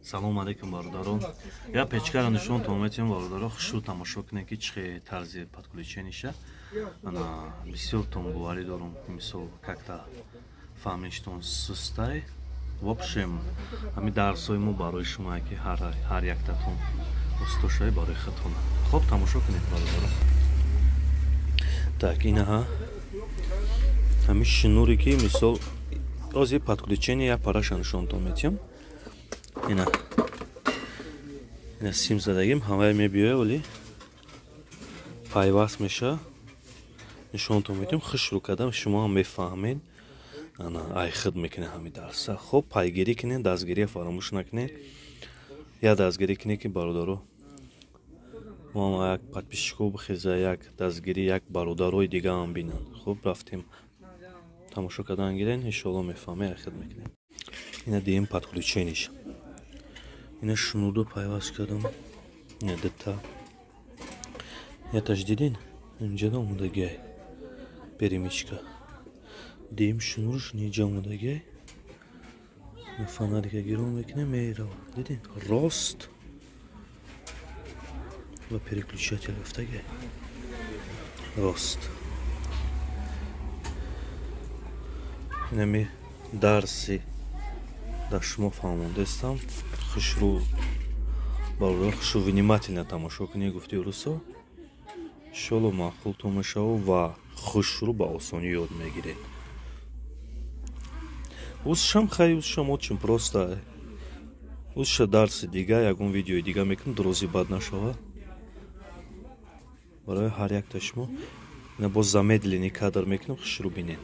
Салом алейкум бародарон. Я печкара нишонтон метем бародаро хушу тамошо кунед ки чӣ тарзи подключениша. Ана бисёртон боварӣ дорум мисол как-то фаҳмиштон сустай. В общем, ҳами дарсои мо барои шумо ки ҳар яктатон устошаи барои хатона. Хоб тамошо кунед бародаро. Так, инаҳа ҳами шинуре ки мисол рози подключение я параша нишонтон метем. Ина сим задагим ҳавае мебиёя, вале пайваст меша. Нишонтон метем, хушрӯ кардам, шумо ҳам мефаҳмед. Ана айхид мекунед ҳами дарса. Хоб пайгирӣ кунед, дастгирия фаромӯш накунед. Я дастгирӣ кунед ки бародаро мо як подписчиков бихеза, як дастгирӣ, як бародарои дига ҳам бинанд. Хоб рафтем тамошо кардан гирен, иншоалло мефаҳмед, айхид мекунед. Ина дием подключениш. Ина шнурду пайваст кардам. Ина дата. Яташ дидин? Инҷа омадагай. Перемичка. Дием шнурш ниҷа омадагай. Фонарика гиром мекунем, меирава. Дидин? Рост. Ва переключатель рафтагай. Рост. Ина ми дарси да шумо фаҳмондестам. Хушрӯ бародаро хушу внимательно тамошо кунед гуфти урусо. Иншоалло маъқултон мешава ва хушрӯ ба осонӣ ёд мегиред. Узшам хайр, узшам очень просто. Узша дарси дига, ягон видеои дига мекунем, дрози бад нашава. Барои ҳар якта шумо ина боз замедлени кадр мекунем, хушрӯ бинед.